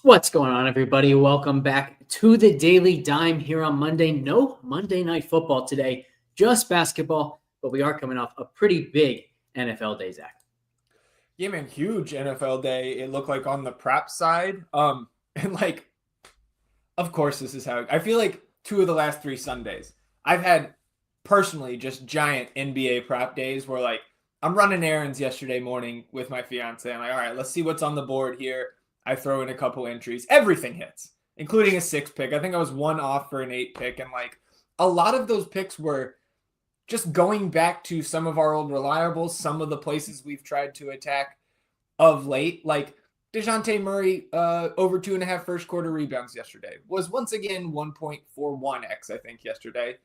What's going on, everybody? Welcome back to the Daily Dime here on Monday. No Monday Night Football today, just basketball, but we are coming off a pretty big NFL day, Zach. Yeah, man, huge NFL day. It looked like on the prep side. And like, of course, this is how I feel like 2 of the last 3 Sundays. I've had personally just giant NBA prep days where like I'm running errands yesterday morning with my fiance. I'm like, all right, let's see what's on the board here. I throw in a couple entries. Everything hits, including a 6 pick. I think I was 1 off for an 8 pick. And like a lot of those picks were just going back to some of our old reliables, some of the places we've tried to attack of late. Like DeJounte Murray, over 2.5 first quarter rebounds yesterday, was once again 1.41x, I think, yesterday.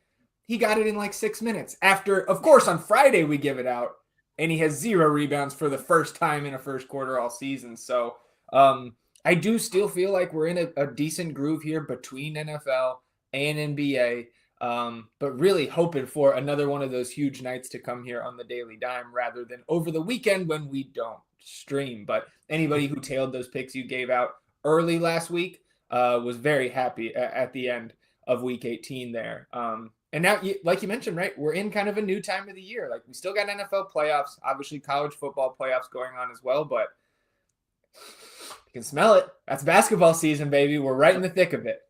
He got it in like 6 minutes. After, of course, on Friday we give it out, and he has 0 rebounds for the first time in a first quarter all season. So I do still feel like we're in a decent groove here between NFL and NBA. But really hoping for another one of those huge nights to come here on the Daily Dime rather than over the weekend when we don't stream. But anybody who tailed those picks you gave out early last week was very happy at the end of week 18 there. And now, like you mentioned, right, we're in kind of a new time of the year. Like we still got NFL playoffs, obviously college football playoffs going on as well, but you can smell it. That's basketball season, baby. We're right in the thick of it.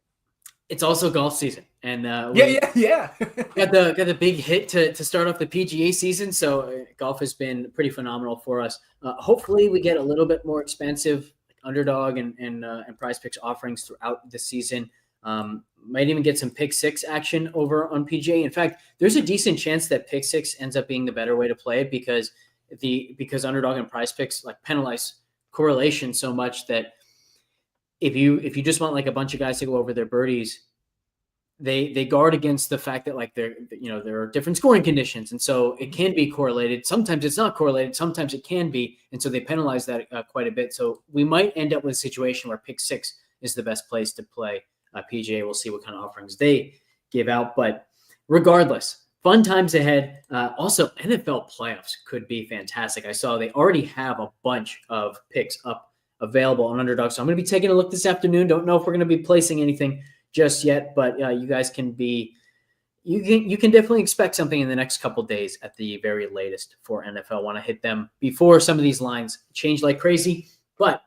It's also golf season, and Yeah. got the big hit to start off the PGA season. So golf has been pretty phenomenal for us. Hopefully, we get a little bit more expensive underdog and prize picks offerings throughout the season. Might even get some pick 6 action over on PGA. In fact, there's a decent chance that pick 6 ends up being the better way to play it because underdog and prize picks like penalize correlation so much that if you just want like a bunch of guys to go over their birdies, they guard against the fact that like there are different scoring conditions, and so it can be correlated. Sometimes it's not correlated, sometimes it can be, and so they penalize that quite a bit. So we might end up with a situation where pick 6 is the best place to play PGA. We'll see what kind of offerings they give out, but regardless, fun times ahead. Also, NFL playoffs could be fantastic. I saw they already have a bunch of picks up available on Underdog, so I'm going to be taking a look this afternoon. Don't know if we're going to be placing anything just yet, but you guys can definitely expect something in the next couple days at the very latest for NFL. Want to hit them before some of these lines change like crazy, but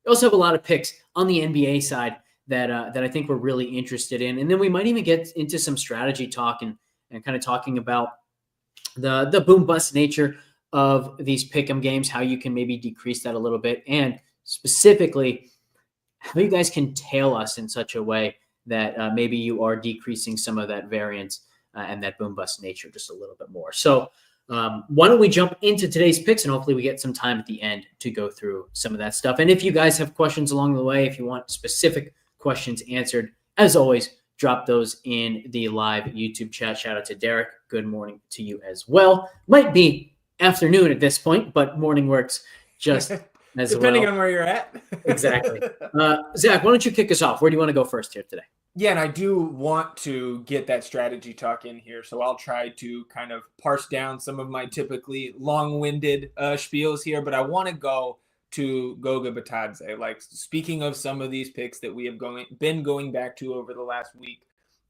we also have a lot of picks on the NBA side that I think we're really interested in, and then we might even get into some strategy talk and kind of talking about the boom bust nature of these pick'em games, how you can maybe decrease that a little bit, and specifically how you guys can tail us in such a way that maybe you are decreasing some of that variance and that boom bust nature just a little bit more. So why don't we jump into today's picks, and hopefully we get some time at the end to go through some of that stuff. And if you guys have questions along the way, if you want specific questions answered, as always, drop those in the live YouTube chat. Shout out to Derek. Good morning to you as well. Might be afternoon at this point, but morning works just as depending well. on where you're at. Exactly. Zach, why don't you kick us off? Where do you want to go first here today? Yeah, and I do want to get that strategy talk in here, so I'll try to kind of parse down some of my typically long-winded spiels here, but I want to go to Goga Batadze. Like, speaking of some of these picks that we have been going back to over the last week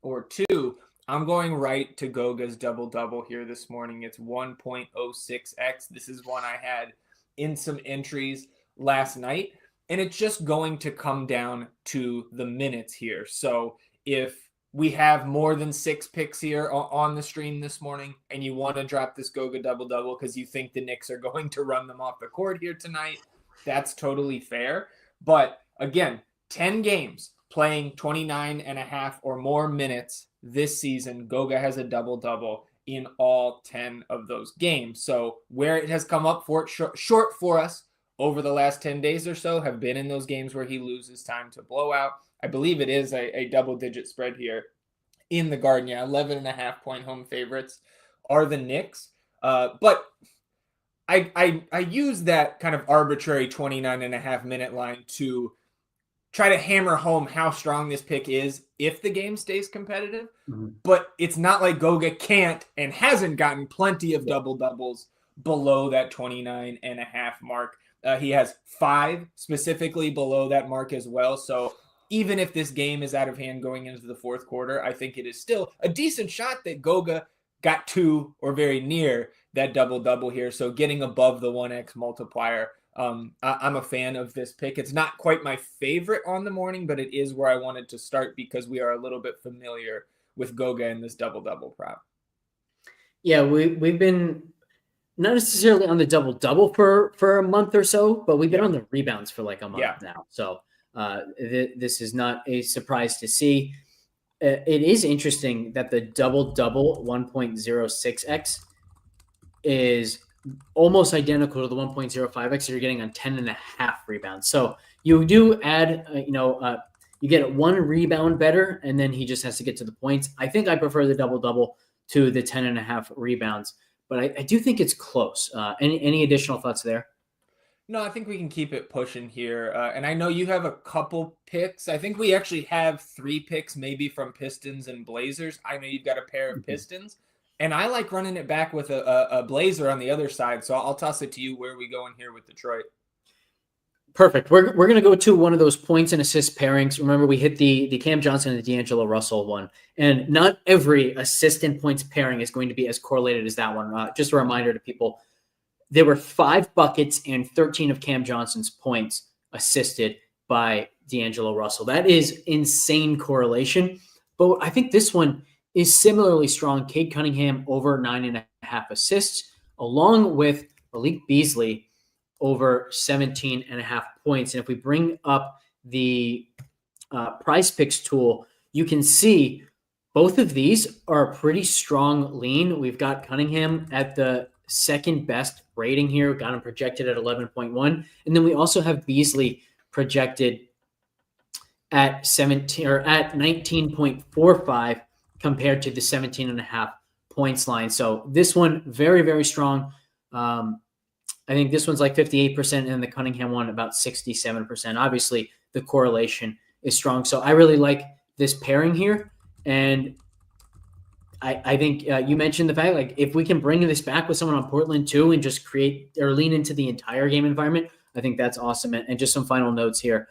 or two, I'm going right to Goga's double-double here this morning. It's 1.06x. This is one I had in some entries last night, and it's just going to come down to the minutes here. So if we have more than 6 picks here on the stream this morning and you want to drop this Goga double-double because you think the Knicks are going to run them off the court here tonight, that's totally fair. But again, 10 games playing 29.5 or more minutes this season, Goga has a double-double in all 10 of those games. So where it has come up short for us over the last 10 days or so have been in those games where he loses time to blowout. I believe it is a double-digit spread here in the Garden. Yeah, 11.5 point home favorites are the Knicks. But I use that kind of arbitrary 29.5 minute line to try to hammer home how strong this pick is if the game stays competitive. Mm-hmm. But it's not like Goga can't and hasn't gotten plenty of double-doubles below that 29.5 mark He has 5 specifically below that mark as well. So even if this game is out of hand going into the fourth quarter, I think it is still a decent shot that Goga got 2 or very near that double-double here. So getting above the 1x multiplier, I'm a fan of this pick. It's not quite my favorite on the morning, but it is where I wanted to start because we are a little bit familiar with Goga in this double-double prop. Yeah, we've been not necessarily on the double-double for a month or so, but we've been on the rebounds for like a month now. So this is not a surprise to see. It is interesting that the double-double 1.06x is almost identical to the 1.05x you're getting on 10.5 rebounds. So you do add, you get 1 rebound better, and then he just has to get to the points. I think I prefer the double-double to the 10.5 rebounds, but I do think it's close. Any additional thoughts there? No, I think we can keep it pushing here. And I know you have a couple picks. I think we actually have 3 picks, maybe from Pistons and Blazers. I know you've got a pair of Pistons. And I like running it back with a Blazer on the other side. So I'll toss it to you. Where are we going here with Detroit? Perfect. We're going to go to one of those points and assist pairings. Remember, we hit the Cam Johnson and the D'Angelo Russell one. And not every assist and points pairing is going to be as correlated as that one. Just a reminder to people, there were 5 buckets and 13 of Cam Johnson's points assisted by D'Angelo Russell. That is insane correlation. But I think this one is similarly strong. Cade Cunningham over 9.5 assists, along with Malik Beasley over 17.5 points. And if we bring up the prize picks tool, you can see both of these are a pretty strong lean. We've got Cunningham at the second best rating here. Got him projected at 11.1. And then we also have Beasley projected at 17 or at 19.45 compared to the 17.5 points line. So this one, very, very strong. I think this one's like 58% and the Cunningham one about 67%. Obviously, the correlation is strong. So I really like this pairing here. And I think you mentioned the fact, like, if we can bring this back with someone on Portland too and just create or lean into the entire game environment, I think that's awesome. And just some final notes here.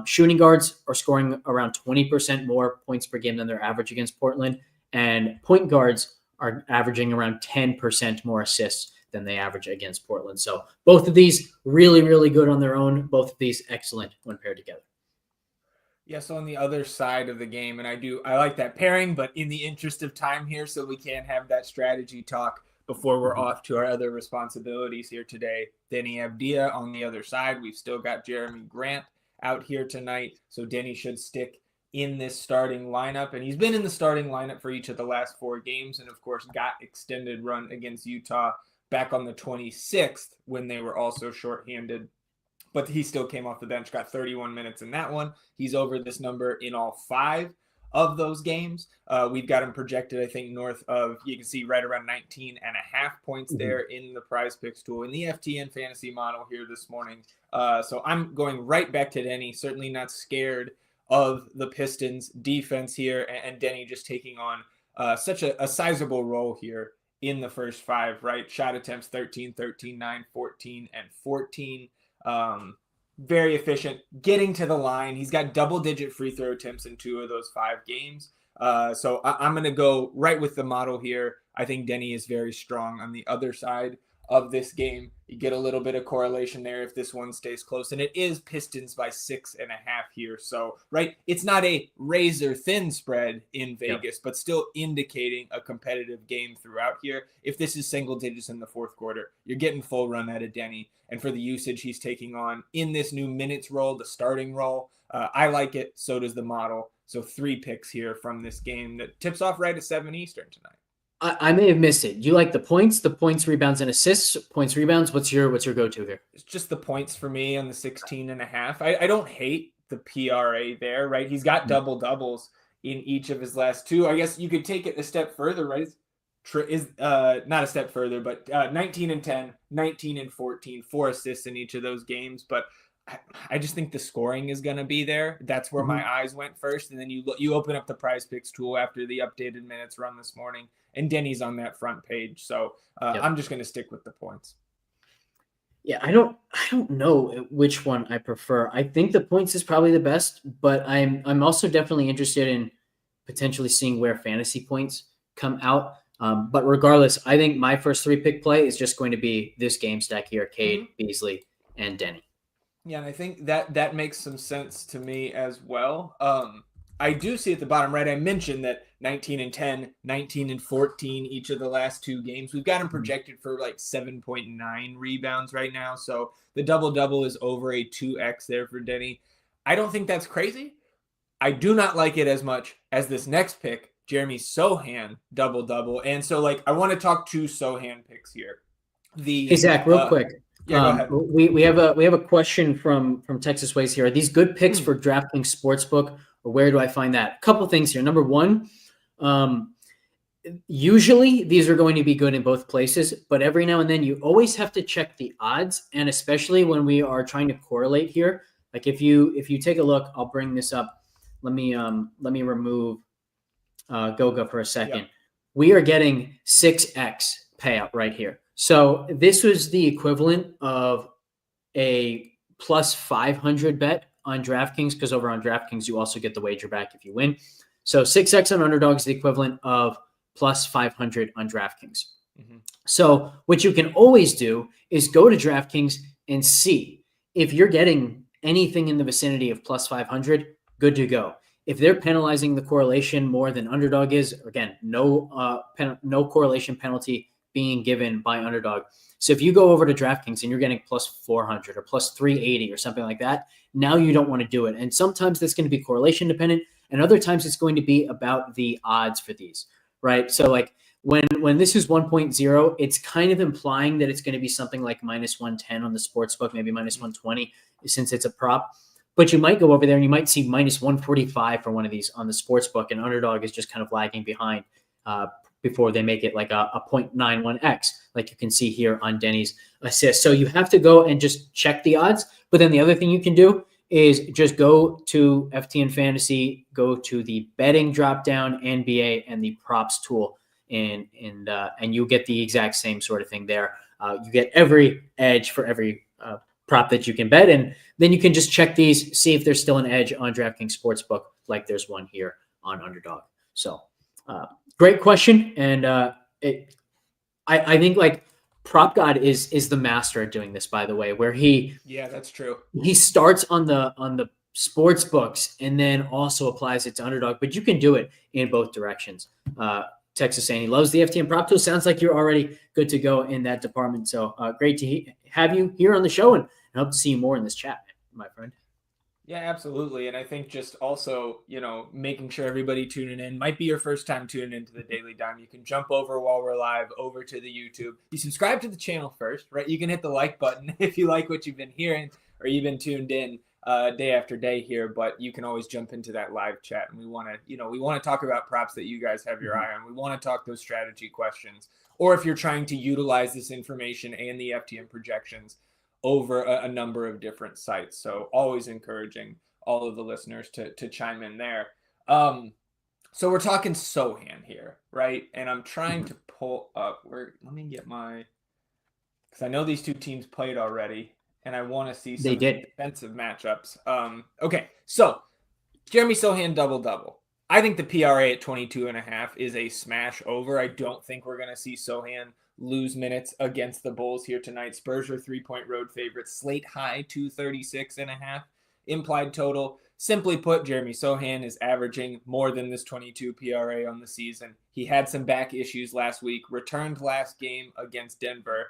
Shooting guards are scoring around 20% more points per game than their average against Portland. And point guards are averaging around 10% more assists than they average against Portland. So both of these really, really good on their own. Both of these excellent when paired together. Yeah, so on the other side of the game, and I like that pairing, but in the interest of time here, so we can't have that strategy talk before we're off to our other responsibilities here today. Denny Abdia on the other side. We've still got Jeremy Grant out here tonight, so Denny should stick in this starting lineup, and he's been in the starting lineup for each of the last 4 games, and of course got extended run against Utah back on the 26th when they were also shorthanded. But he still came off the bench, got 31 minutes in that one. He's over this number in all 5 of those games. We've got him projected, I think, north of, you can see right around 19.5 points there in the prize picks tool in the FTN fantasy model here this morning. So I'm going right back to Denny, certainly not scared of the Pistons defense here, and Denny just taking on such a sizable role here in the first 5, right? Shot attempts 13, 13, 9, 14, and 14. Very efficient, getting to the line. He's got double-digit free throw attempts in 2 of those 5 games. So I'm going to go right with the model here. I think Denny is very strong on the other side of this game. You get a little bit of correlation there if this one stays close, and it is Pistons by 6.5 here. So, right, it's not a razor thin spread in Vegas, but still indicating a competitive game throughout here. If this is single digits in the fourth quarter, you're getting full run out of Denny. And for the usage he's taking on in this new minutes role, the starting role, I like it. So does the model. So 3 picks here from this game that tips off right at 7 Eastern tonight. I may have missed it. You like the points, rebounds, and assists? Points, rebounds. What's your go-to here? It's just the points for me on the 16.5. I don't hate the PRA there, right? He's got double doubles in each of his last 2. I guess you could take it a step further, right? Is not a step further, but 19 and 10, 19 and 14, 4 assists in each of those games. But I just think the scoring is going to be there. That's where my eyes went first. And then you open up the prize picks tool after the updated minutes run this morning, and Denny's on that front page. So I'm just going to stick with the points. Yeah, I don't know which one I prefer. I think the points is probably the best, but I'm also definitely interested in potentially seeing where fantasy points come out. But regardless, I think my first three pick play is just going to be this game stack here: Cade, Beasley, and Denny. Yeah, and I think that makes some sense to me as well. I do see at the bottom right, I mentioned that 19 and 10, 19 and 14 each of the last two games. We've got him projected for like 7.9 rebounds right now. So the double-double is over a 2x there for Denny. I don't think that's crazy. I do not like it as much as this next pick, Jeremy Sohan double-double. And so like I want to talk two Sohan picks here. Hey Zach, real quick. Yeah, go ahead. We have a question from Texas Ways here. Are these good picks for DraftKings Sportsbook, or where do I find that? A couple things here. Number one, usually these are going to be good in both places, but every now and then you always have to check the odds, and especially when we are trying to correlate here. Like if you take a look, I'll bring this up. Let me remove Goga for a second. Yep. We are getting 6x payout right here. So this was the equivalent of a plus 500 bet on DraftKings, because over on DraftKings, you also get the wager back if you win. So 6x on underdog is the equivalent of plus 500 on DraftKings. Mm-hmm. So what you can always do is go to DraftKings and see if you're getting anything in the vicinity of plus 500, good to go. If they're penalizing the correlation more than underdog is, again, no correlation penalty being given by underdog. So if you go over to DraftKings and you're getting plus 400 or plus 380 or something like that, now you don't want to do it. And sometimes that's going to be correlation dependent, and other times it's going to be about the odds for these, right? So like when this is 1.0, it's kind of implying that it's going to be something like minus 110 on the sports book, maybe minus 120 since it's a prop. But you might go over there and you might see minus 145 for one of these on the sports book, and underdog is just kind of lagging behind before they make it like a 0.91x, like you can see here on Denny's assist. So you have to go and just check the odds. But then the other thing you can do is just go to FTN Fantasy, go to the betting drop down, NBA, and the props tool, and you get the exact same sort of thing there. You get every edge for every prop that you can bet, and then you can just check these, see if there's still an edge on DraftKings Sportsbook, like there's one here on Underdog. So great question, and I think like Prop God is the master at doing this, by the way, where that's true. He starts on the sports books and then also applies it to Underdog, but you can do it in both directions. Texas saying he loves the FTN prop tool. Sounds like you're already good to go in that department. So great to have you here on the show, and I hope to see you more in this chat, my friend. Yeah, absolutely. And I think just also, making sure everybody tuning in might be your first time tuning into the Daily Dime. You can jump over while we're live over to the YouTube. You subscribe to the channel first, right? You can hit the like button if you like what you've been hearing or you've been tuned in day after day here, but you can always jump into that live chat. And we want to talk about props that you guys have your eye on. We want to talk those strategy questions, or if you're trying to utilize this information and the FTN projections over a number of different sites. So always encouraging all of the listeners to chime in there. So we're talking Sohan here, right? And I'm trying to pull up let me get because I know these two teams played already, and I want to see some defensive matchups. Okay, so Jeremy Sohan double-double. I think the PRA at 22.5 is a smash over. I don't think we're going to see Sohan lose minutes against the Bulls here tonight. Spurs are 3-point road favorites. Slate high 236.5 implied total. Simply put, Jeremy Sohan is averaging more than this 22 PRA on the season. He had some back issues last week, returned last game against Denver,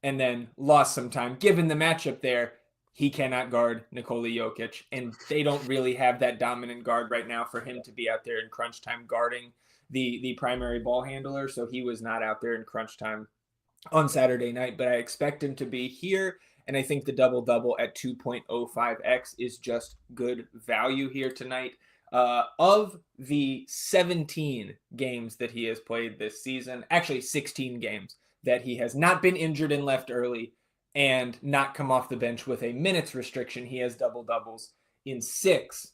and then lost some time. Given the matchup there, he cannot guard Nikola Jokic, and they don't really have that dominant guard right now for him to be out there in crunch time guarding the primary ball handler. So he was not out there in crunch time on Saturday night, but I expect him to be here. And I think the double-double at 2.05x is just good value here tonight. Of the 17 games that he has played this season, actually 16 games that he has not been injured and left early and not come off the bench with a minutes restriction, he has double-doubles in 6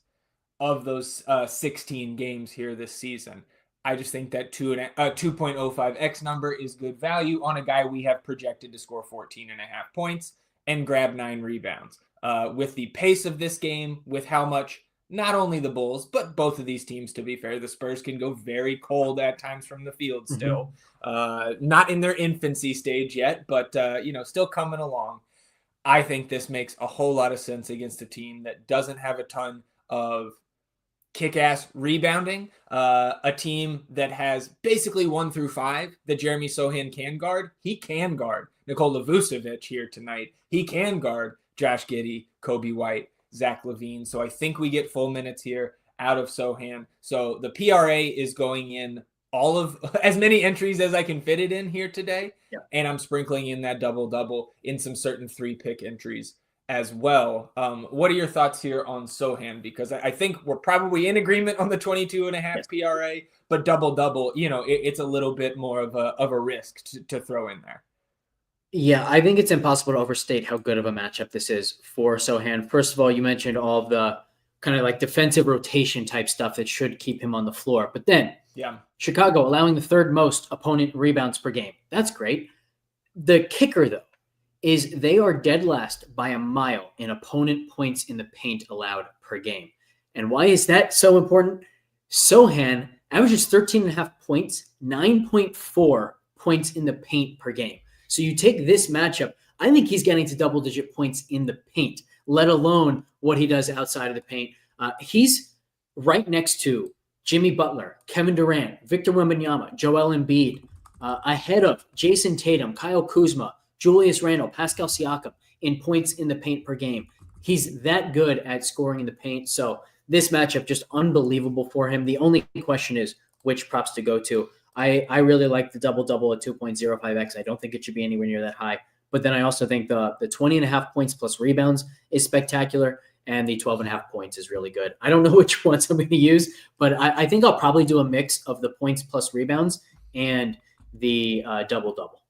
of those 16 games here this season. I just think that 2.05x number is good value on a guy we have projected to score 14.5 points and grab 9 rebounds. With the pace of this game, with how much not only the Bulls, but both of these teams, to be fair, the Spurs can go very cold at times from the field still. Not in their infancy stage yet, but, still coming along. I think this makes a whole lot of sense against a team that doesn't have a ton of kick-ass rebounding, a team that has basically 1 through 5 that Jeremy Sohan can guard. He can guard Nikola Vucevic here tonight. He can guard Josh Giddey, Kobe White, Zach LaVine. So I think we get full minutes here out of Sohan. So the PRA is going in all of as many entries as I can fit it in here today. Yeah. And I'm sprinkling in that double-double in some certain 3-pick entries as well. What are your thoughts here on Sohan? Because I think we're probably in agreement on the 22.5 PRA, but double-double, it's a little bit more of a risk to throw in there. Yeah, I think it's impossible to overstate how good of a matchup this is for Sohan. First of all, you mentioned all of the kind of like defensive rotation type stuff that should keep him on the floor. But then Chicago allowing the 3rd most opponent rebounds per game. That's great. The kicker, though, is they are dead last by a mile in opponent points in the paint allowed per game. And why is that so important? Sohan averages 13.5 points, 9.4 points in the paint per game. So you take this matchup, I think he's getting to double-digit points in the paint, let alone what he does outside of the paint. He's right next to Jimmy Butler, Kevin Durant, Victor Wembanyama, Joel Embiid, ahead of Jason Tatum, Kyle Kuzma, Julius Randle, Pascal Siakam in points in the paint per game. He's that good at scoring in the paint. So this matchup just unbelievable for him. The only question is which props to go to. I really like the double-double at 2.05x. I don't think it should be anywhere near that high. But then I also think the 20.5 points plus rebounds is spectacular, and the 12.5 points is really good. I don't know which ones I'm going to use, but I think I'll probably do a mix of the points plus rebounds and the double-double.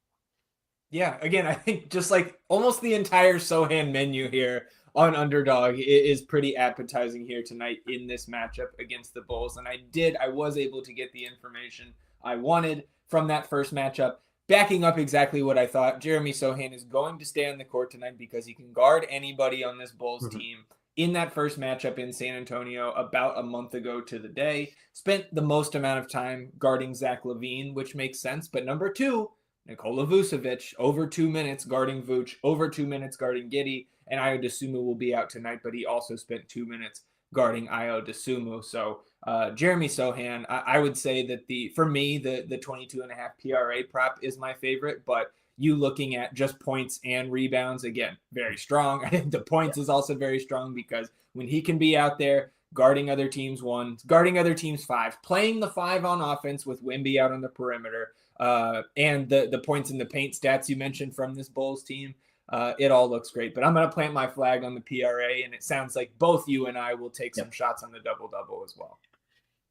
Yeah, again, I think just like almost the entire Sohan menu here on Underdog is pretty appetizing here tonight in this matchup against the Bulls. And I was able to get the information I wanted from that first matchup, backing up exactly what I thought. Jeremy Sohan is going to stay on the court tonight because he can guard anybody on this Bulls team. In that first matchup in San Antonio about a month ago to the day, spent the most amount of time guarding Zach LaVine, which makes sense. But number 2, Nikola Vucevic, over 2 minutes guarding Vooch, over 2 minutes guarding Giddey, and Ayo Dosunmu will be out tonight, but he also spent 2 minutes guarding Ayo Dosunmu. So Jeremy Sohan, I would say that for me, the 22.5 PRA prop is my favorite, but you looking at just points and rebounds, again, very strong. I think the points is also very strong because when he can be out there guarding other teams 1, guarding other teams 5, playing the 5 on offense with Wemby out on the perimeter, and the points in the paint stats you mentioned from this Bulls team, it all looks great. But I'm going to plant my flag on the PRA, and it sounds like both you and I will take some shots on the double-double as well.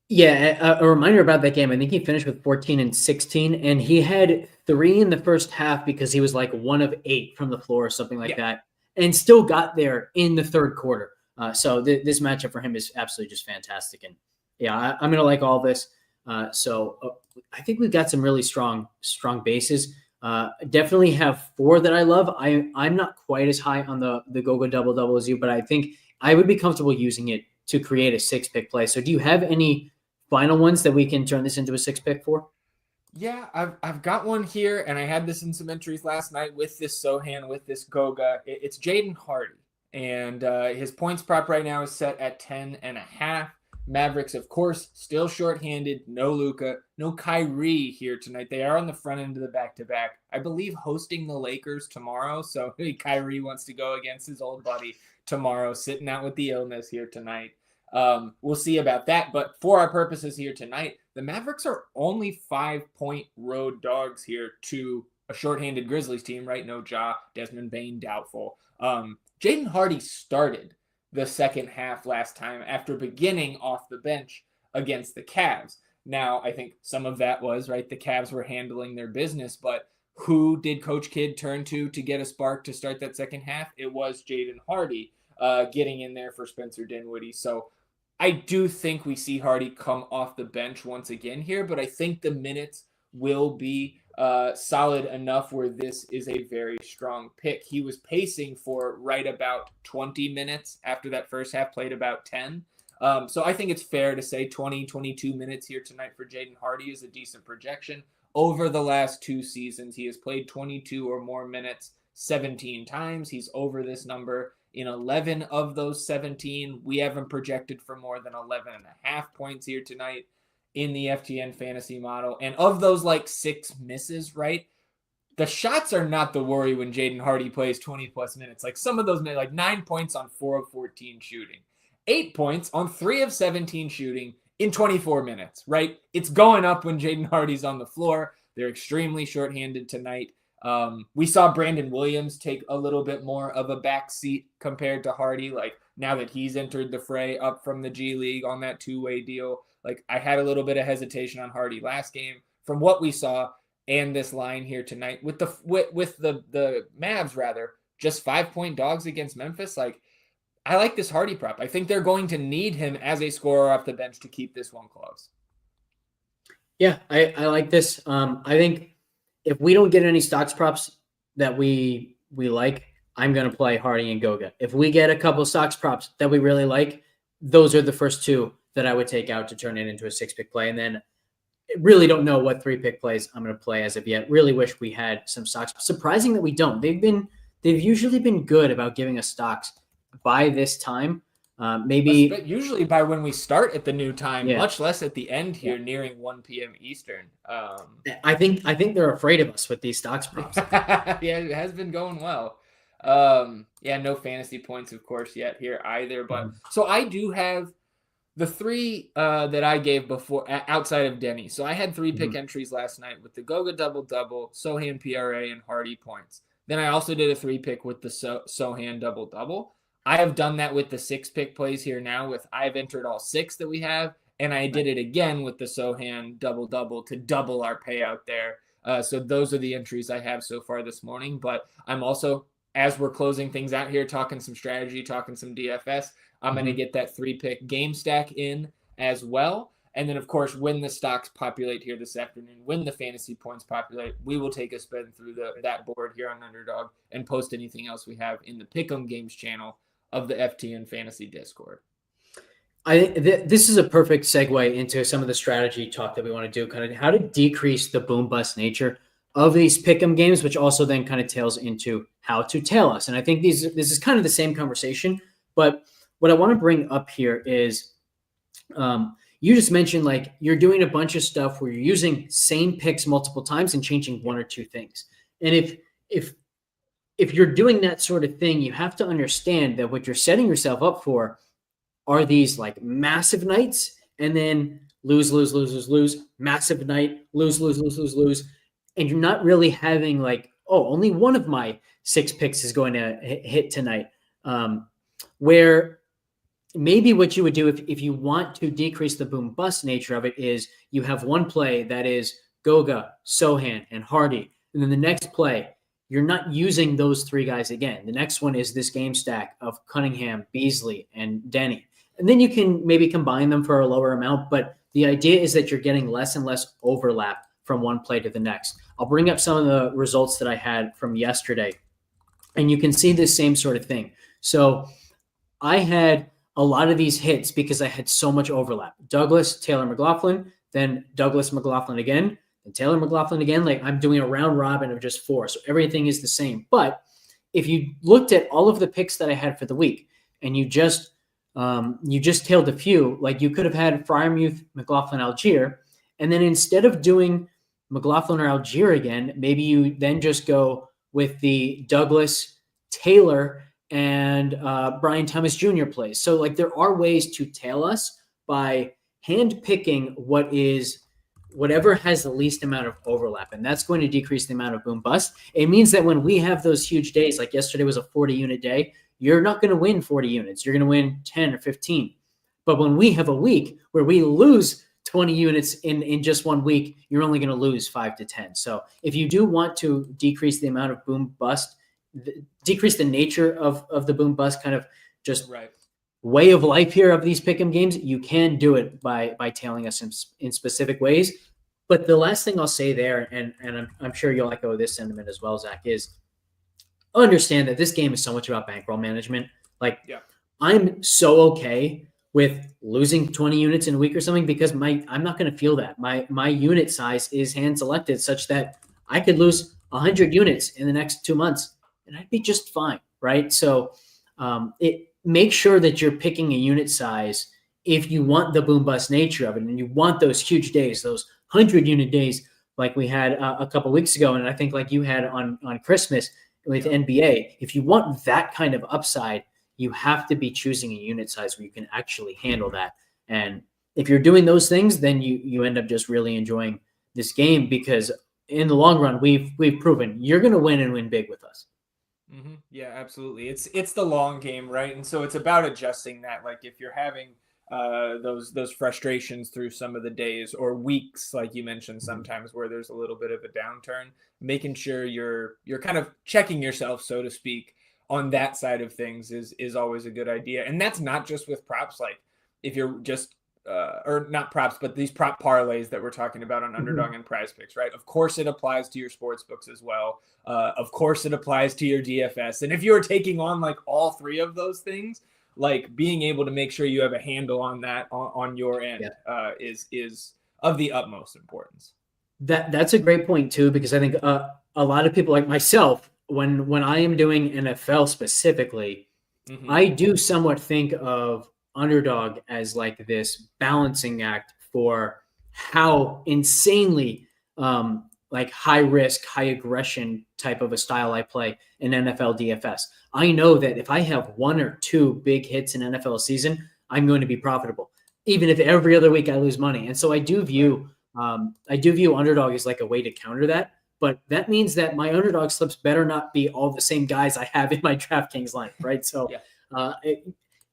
Yeah, a reminder about that game. I think he finished with 14 and 16, and he had 3 in the first half because he was like 1 of 8 from the floor or something like that, and still got there in the 3rd quarter. So this matchup for him is absolutely just fantastic. And yeah, I'm going to like all this. So I think we've got some really strong bases. Definitely have 4 that I love. I'm not quite as high on the go double-double as you, but I think I would be comfortable using it to create a 6-pick play. So do you have any final ones that we can turn this into a 6-pick for? Yeah, I've got one here, and I had this in some entries last night with this Sohan, with this Goga. It's Jaden Hardy, and his points prop right now is set at 10.5. Mavericks, of course, still shorthanded. No Luka, no Kyrie here tonight. They are on the front end of the back-to-back. I believe hosting the Lakers tomorrow, so Kyrie wants to go against his old buddy tomorrow, sitting out with the illness here tonight. We'll see about that. But for our purposes here tonight, the Mavericks are only 5-point road dogs here to a shorthanded Grizzlies team, right? No Ja, Desmond Bane, doubtful. Jaden Hardy started the second half last time after beginning off the bench against the Cavs. Now, I think some of that was, right, the Cavs were handling their business, but who did Coach Kidd turn to get a spark to start that second half? It was Jaden Hardy getting in there for Spencer Dinwiddie. So I do think we see Hardy come off the bench once again here, but I think the minutes will be solid enough where this is a very strong pick. He was pacing for right about 20 minutes after that first half, played about 10. So I think it's fair to say 20, 22 minutes here tonight for Jaden Hardy is a decent projection. Over the last 2 seasons, he has played 22 or more minutes 17 times. He's over this number in 11 of those 17. We haven't projected for more than 11 and a half points here tonight in the FTN fantasy model. And of those, like 6 misses, right? The shots are not the worry when Jaden Hardy plays 20 plus minutes. Like some of those, like 9 points on 4 of 14 shooting, 8 points on 3 of 17 shooting in 24 minutes, right? It's going up when Jaden Hardy's on the floor. They're extremely shorthanded tonight. We saw Brandon Williams take a little bit more of a back seat compared to Hardy. Like now that he's entered the fray up from the G League on that 2-way deal, like I had a little bit of hesitation on Hardy last game. From what we saw and this line here tonight with the Mavs, rather just 5-point dogs against Memphis. Like I like this Hardy prop. I think they're going to need him as a scorer off the bench to keep this one close. Yeah, I like this. I think if we don't get any stocks props that we like, I'm going to play Hardy and Goga. If we get a couple stocks props that we really like, those are the first 2 that I would take out to turn it into a 6-pick play. And then really don't know what 3-pick plays I'm going to play as of yet. Really wish we had some stocks. Surprising that we don't. They've usually been good about giving us stocks by this time. Maybe usually by when we start at the new time, yeah. Much less at the end here, nearing 1 p.m. Eastern. I think they're afraid of us with these stocks props. Yeah, it has been going well. No fantasy points, of course, yet here either. But so I do have the 3 that I gave before outside of Denny. So I had 3 pick entries last night with the Goga double-double, Sohan PRA, and Hardy points. Then I also did a 3-pick with the Sohan double-double. I have done that with the 6-pick plays here now. I've entered all 6 that we have, and I did it again with the Sohan double-double to double our payout there. So those are the entries I have so far this morning. But I'm also, as we're closing things out here, talking some strategy, talking some DFS, I'm going to get that 3-pick game stack in as well. And then, of course, when the stocks populate here this afternoon, when the fantasy points populate, we will take a spin through that board here on Underdog and post anything else we have in the Pick'em Games channel of the FTN Fantasy Discord. This is a perfect segue into some of the strategy talk that we want to do, kind of how to decrease the boom bust nature of these pick'em games, which also then kind of tails into how to tail us. And I think this is kind of the same conversation, but what I want to bring up here is you just mentioned like you're doing a bunch of stuff where you're using same picks multiple times and changing 1 or 2 things. And if you're doing that sort of thing, you have to understand that what you're setting yourself up for are these like massive nights and then lose, massive night, lose. And you're not really having like, oh, only one of my 6 picks is going to hit tonight. Where maybe what you would do if you want to decrease the boom bust nature of it is you have one play that is Goga, Sohan, and Hardy. And then the next play, you're not using those 3 guys again. The next one is this game stack of Cunningham, Beasley, and Denny. And then you can maybe combine them for a lower amount. But the idea is that you're getting less and less overlap from one play to the next. I'll bring up some of the results that I had from yesterday. And you can see this same sort of thing. So I had a lot of these hits because I had so much overlap. Douglas, Taylor, McLaughlin, then Douglas, McLaughlin again, and Taylor, McLaughlin again. Like I'm doing a round robin of just 4. So everything is the same. But if you looked at all of the picks that I had for the week and you just tailed a few, like you could have had Fryermuth, McLaughlin, Algier. And then instead of doing McLaughlin or Algier again, maybe you then just go with the Douglas, Taylor, and Brian Thomas Jr. plays. So like there are ways to tail us by hand picking whatever has the least amount of overlap. And that's going to decrease the amount of boom bust. It means that when we have those huge days, like yesterday was a 40 unit day, you're not going to win 40 units. You're going to win 10 or 15. But when we have a week where we lose 20 units in just 1 week, you're only going to lose 5 to 10. So if you do want to decrease the amount of boom bust, decrease the nature of the boom bust kind of just way of life here of these pick'em games, you can do it by tailing us in specific ways. But the last thing I'll say there, and I'm sure you'll echo this sentiment as well, Zach, is understand that this game is so much about bankroll management. Like, Yeah. I'm so okay with losing 20 units in a week or something because I'm not going to feel that. My unit size is hand selected such that I could lose 100 units in the next 2 months and I'd be just fine, right? So it make sure that you're picking a unit size if you want the boom bust nature of it and you want those huge days, those 100-unit days like we had a couple weeks ago, and I think like you had on Christmas with NBA. If you want that kind of upside, you have to be choosing a unit size where you can actually handle that. And if you're doing those things, then you end up just really enjoying this game because in the long run, we've proven you're going to win and win big with us. Mm-hmm. Yeah, absolutely. It's the long game, right? And so it's about adjusting that. Like if you're having those frustrations through some of the days or weeks, like you mentioned, sometimes where there's a little bit of a downturn, making sure you're kind of checking yourself, so to speak, on that side of things is always a good idea. And that's not just with props. Like if you're just or not props, but these prop parlays that we're talking about on Underdog and Prize Picks, right? Of course, it applies to your sports books as well. Of course, it applies to your DFS. And if you're taking on like all three of those things, like being able to make sure you have a handle on that on your end is of the utmost importance. That's a great point too, because I think a lot of people like myself, when I am doing NFL specifically, I do somewhat think of Underdog as like this balancing act for how insanely like high risk, high aggression type of a style I play in NFL DFS. I know that if I have one or two big hits in NFL season, I'm going to be profitable, even if every other week I lose money. And so I do view Underdog as like a way to counter that. But that means that my Underdog slips better not be all the same guys I have in my DraftKings lineup, right? So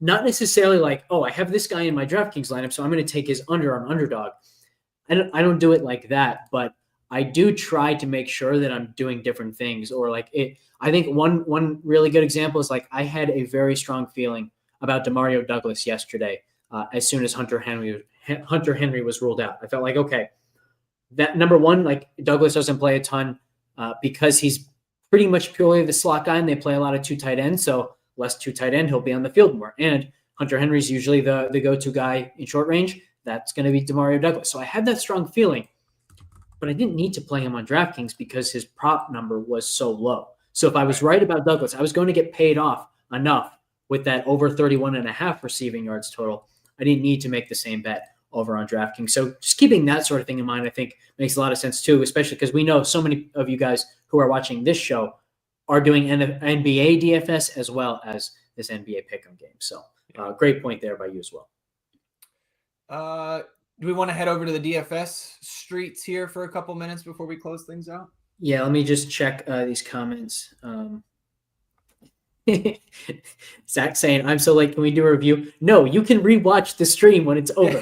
not necessarily like, oh, I have this guy in my DraftKings lineup, so I'm going to take his under on Underdog. I don't do it like that, but I do try to make sure that I'm doing different things. Or like it. I think one really good example is like I had a very strong feeling about Demario Douglas yesterday. As soon as Hunter Henry was ruled out, I felt like, okay, that number one, like Douglas doesn't play a ton because he's pretty much purely the slot guy, and they play a lot of two tight ends. So less two tight end, he'll be on the field more. And Hunter Henry's usually the go-to guy in short range. That's going to be Demario Douglas. So I had that strong feeling, but I didn't need to play him on DraftKings because his prop number was so low. So if I was right about Douglas, I was going to get paid off enough with that over 31.5 receiving yards total. I didn't need to make the same bet over on DraftKings. So just keeping that sort of thing in mind, I think makes a lot of sense too, especially because we know so many of you guys who are watching this show are doing NBA DFS as well as this NBA pick'em game. So great point there by you as well. Do we want to head over to the DFS streets here for a couple minutes before we close things out? Yeah, let me just check these comments. Zach saying, I'm so late. Can we do a review? No, you can rewatch the stream when it's over.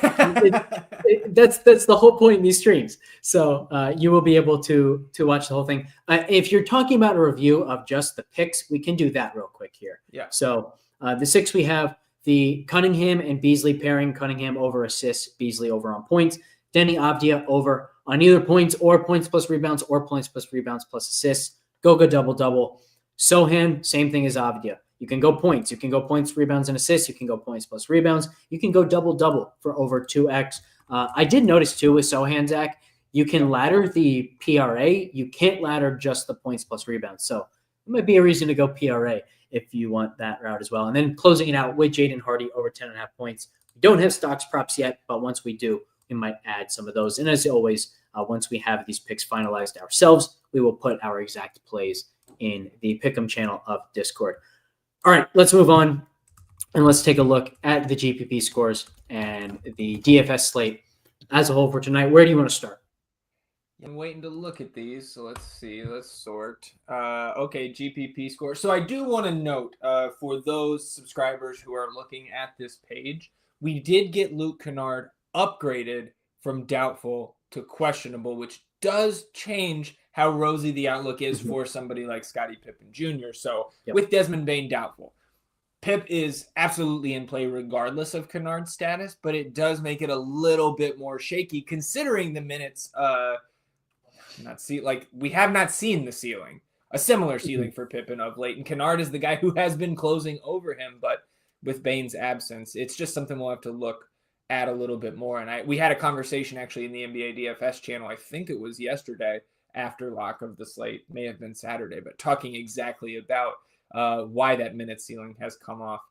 That's the whole point in these streams. So you will be able to watch the whole thing. If you're talking about a review of just the picks, we can do that real quick here. Yeah. So the 6 we have the Cunningham and Beasley pairing. Cunningham over assists, Beasley over on points. Denny Avdia over on either points or points plus rebounds or points plus rebounds plus assists. Goga double-double. Sohan, same thing as Avdia. You can go points. You can go points, rebounds, and assists. You can go points plus rebounds. You can go double-double for over 2x. I did notice, too, with Sohan, Zach, you can ladder the PRA. You can't ladder just the points plus rebounds. So it might be a reason to go PRA if you want that route as well. And then closing it out with Jaden Hardy over 10.5 points. We don't have stocks props yet, but once we do, we might add some of those. And as always, once we have these picks finalized ourselves, we will put our exact plays in the Pick'em channel of Discord. All right, let's move on and let's take a look at the GPP scores and the DFS slate as a whole for tonight. Where do you want to start? I'm waiting to look at these, so let's see. Let's sort. Okay, GPP score. So I do want to note for those subscribers who are looking at this page, we did get Luke Kennard upgraded from doubtful to questionable, which does change how rosy the outlook is for somebody like Scottie Pippen Jr. So with Desmond Bain doubtful, Pip is absolutely in play regardless of Kennard's status, but it does make it a little bit more shaky considering the minutes. We have not seen the ceiling, a similar ceiling for Pippen of late, and Kennard is the guy who has been closing over him, but with Bane's absence, it's just something we'll have to look at a little bit more. And we had a conversation actually in the NBA DFS channel. I think it was yesterday after lock of the slate, may have been Saturday, but talking exactly about why that minute ceiling has come off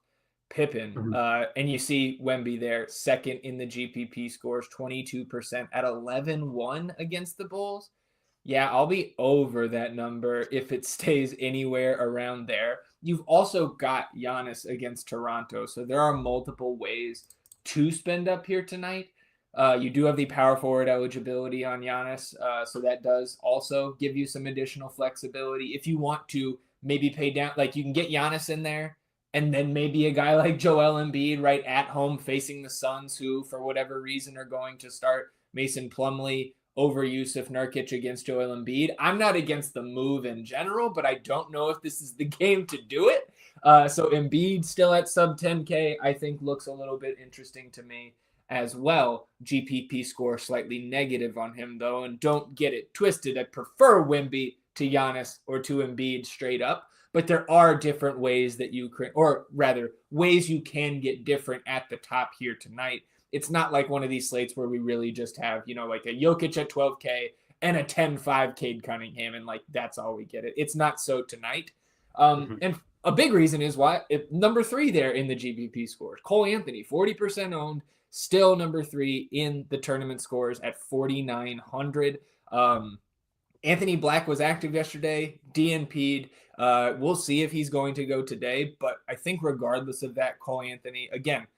Pippen. And you see Wemby there, second in the GPP scores, 22% at 11-1 against the Bulls. Yeah, I'll be over that number if it stays anywhere around there. You've also got Giannis against Toronto, so there are multiple ways to spend up here tonight. You do have the power forward eligibility on Giannis, so that does also give you some additional flexibility. If you want to maybe pay down, like you can get Giannis in there, and then maybe a guy like Joel Embiid right at home facing the Suns, who for whatever reason are going to start Mason Plumlee over Yusuf Nurkic against Joel Embiid. I'm not against the move in general, but I don't know if this is the game to do it. So Embiid still at sub 10K, I think looks a little bit interesting to me as well. GPP score slightly negative on him though, and don't get it twisted. I prefer Wemby to Giannis or to Embiid straight up, but there are different ways that you can, or rather ways you can get different at the top here tonight. It's not like one of these slates where we really just have, like a Jokic at 12K and a 10-5 Cade Cunningham, and like that's all we get. It's not so tonight. And a big reason is why number 3 there in the GPP scores. Cole Anthony, 40% owned, still number 3 in the tournament scores at 4,900. Anthony Black was active yesterday, DNP'd. We'll see if he's going to go today, but I think regardless of that, Cole Anthony, again,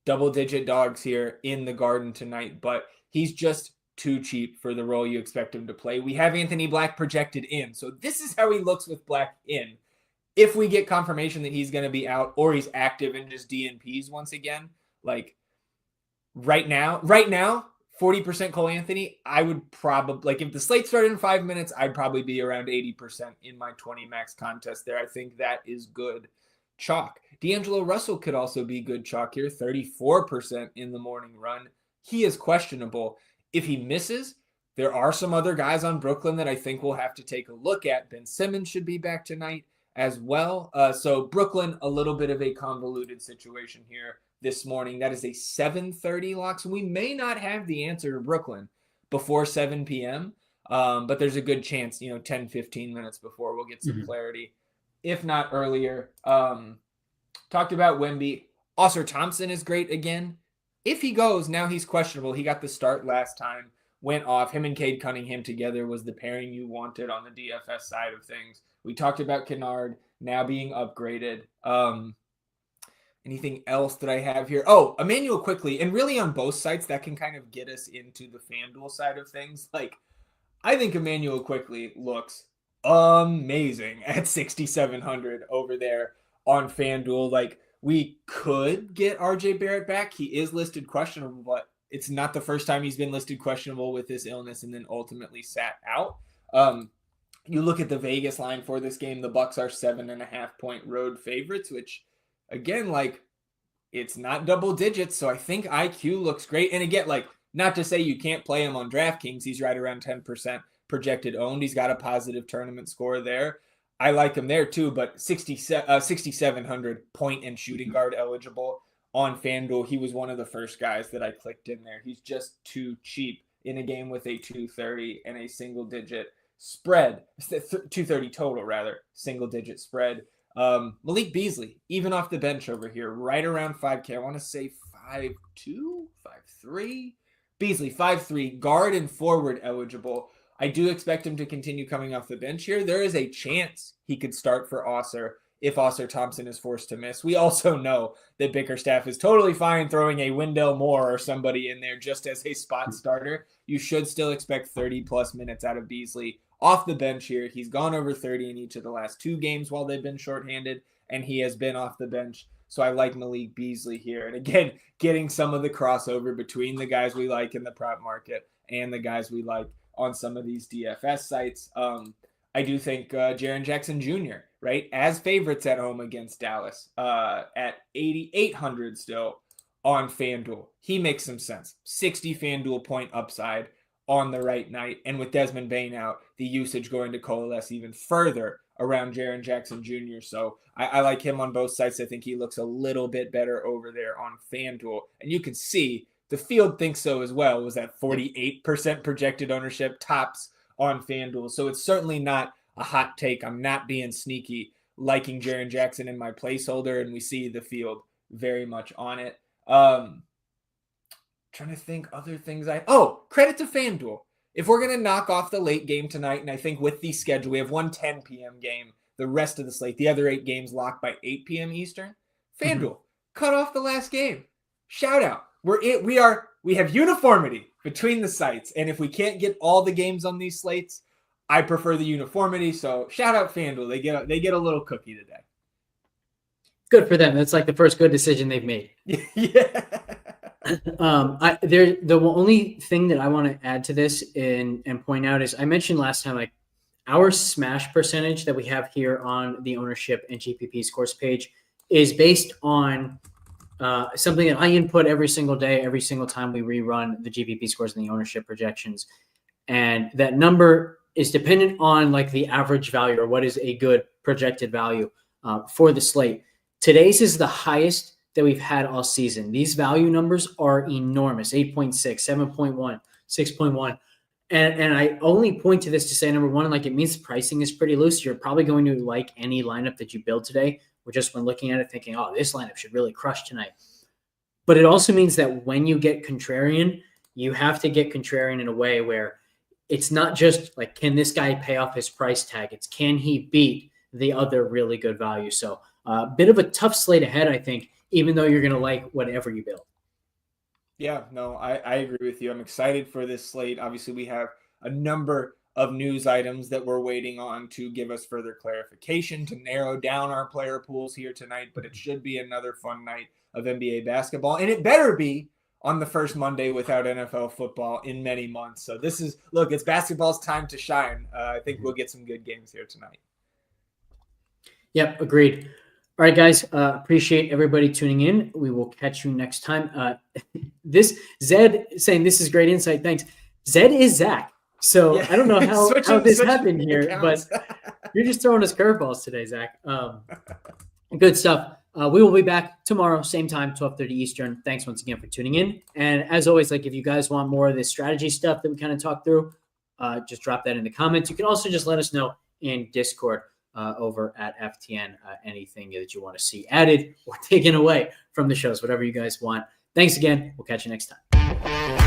double-digit dogs here in the Garden tonight, but he's just too cheap for the role you expect him to play. We have Anthony Black projected in, so this is how he looks with Black in. If we get confirmation that he's going to be out or he's active and just DNPs once again, like right now, 40% Cole Anthony, I would probably, like if the slate started in 5 minutes, I'd probably be around 80% in my 20 max contest there. I think that is good chalk. D'Angelo Russell could also be good chalk here, 34% in the morning run. He is questionable. If he misses, there are some other guys on Brooklyn that I think we'll have to take a look at. Ben Simmons should be back tonight as well. So Brooklyn, a little bit of a convoluted situation here this morning. That is a 7:30 lock. So we may not have the answer to Brooklyn before 7 p.m. But there's a good chance, 10, 15 minutes before we'll get some clarity. If not earlier. Talked about Wemby. Ausar Thompson is great again. If he goes, now he's questionable. He got the start last time, went off. Him and Cade Cunningham together was the pairing you wanted on the DFS side of things. We talked about Kennard now being upgraded. Anything else that I have here? Oh, Emmanuel Quickley. And really on both sides, that can kind of get us into the FanDuel side of things. Like, I think Emmanuel Quickley looks amazing at 6,700 over there on FanDuel. Like, we could get RJ Barrett back. He is listed questionable, but it's not the first time he's been listed questionable with this illness and then ultimately sat out. You look at the Vegas line for this game, the Bucks are 7.5-point road favorites, which again, like, it's not double digits. So I think IQ looks great. And again, like, not to say you can't play him on DraftKings. He's right around 10% projected owned. He's got a positive tournament score there. I like him there too, but 6,700 point and shooting guard eligible on FanDuel. He was one of the first guys that I clicked in there. He's just too cheap in a game with a 230 and a single digit spread, 230 total rather, single digit spread. Malik Beasley, even off the bench over here, right around 5K. I want to say 5'2", 5'3". Beasley, 5'3", guard and forward eligible. I do expect him to continue coming off the bench here. There is a chance he could start for Ausar if Ausar Thompson is forced to miss. We also know that Bickerstaff is totally fine throwing a Wendell Moore or somebody in there just as a spot starter. You should still expect 30-plus minutes out of Beasley off the bench here. He's gone over 30 in each of the last 2 games while they've been shorthanded, and he has been off the bench. So I like Malik Beasley here. And again, getting some of the crossover between the guys we like in the prop market and the guys we like on some of these DFS sites. I do think Jaren Jackson Jr., right, as favorites at home against Dallas at 8,800 still on FanDuel. He makes some sense. 60 FanDuel point upside on the right night. And with Desmond Bain out, the usage going to coalesce even further around Jaren Jackson Jr. So I like him on both sides. I think he looks a little bit better over there on FanDuel. And you can see the field thinks so as well. It was that 48% projected ownership tops on FanDuel. So it's certainly not a hot take. I'm not being sneaky, liking Jaren Jackson in my placeholder, and we see the field very much on it. Trying to think other things credit to FanDuel. If we're going to knock off the late game tonight, and I think with the schedule, we have one 10 p.m. game, the rest of the slate, the other 8 games locked by 8 p.m. Eastern. FanDuel, cut off the last game. Shout out. We have uniformity between the sites, and if we can't get all the games on these slates, I prefer the uniformity. So shout out FanDuel. They get a little cookie today. Good for them. That's like the first good decision they've made. Yeah. The only thing that I want to add to this and point out is I mentioned last time, like our smash percentage that we have here on the ownership and GPP scores page is based on something that I input every single day, every single time we rerun the GPP scores and the ownership projections. And that number is dependent on like the average value or what is a good projected value for the slate. Today's is the highest that we've had all season. These value numbers are enormous, 8.6, 7.1, 6.1. And I only point to this to say, number one, like it means the pricing is pretty loose. You're probably going to like any lineup that you build today. We're just when looking at it thinking, oh, this lineup should really crush tonight. But it also means that when you get contrarian, you have to get contrarian in a way where it's not just like, can this guy pay off his price tag? It's can he beat the other really good value? So a bit of a tough slate ahead, I think, even though you're going to like whatever you build. Yeah, no, I agree with you. I'm excited for this slate. Obviously, we have a number of news items that we're waiting on to give us further clarification, to narrow down our player pools here tonight, but it should be another fun night of NBA basketball, and it better be on the first Monday without NFL football in many months. So it's basketball's time to shine. I think we'll get some good games here tonight. Yep, agreed. All right, guys, appreciate everybody tuning in. We will catch you next time. This Zed saying this is great insight. Thanks. Zed is Zach. So yeah. I don't know how this happened here, but you're just throwing us curveballs today, Zach. Good stuff. We will be back tomorrow, same time, 12:30 Eastern. Thanks once again for tuning in. And as always, like if you guys want more of this strategy stuff that we kind of talked through, just drop that in the comments. You can also just let us know in Discord over at FTN, anything that you want to see added or taken away from the shows, whatever you guys want. Thanks again. We'll catch you next time.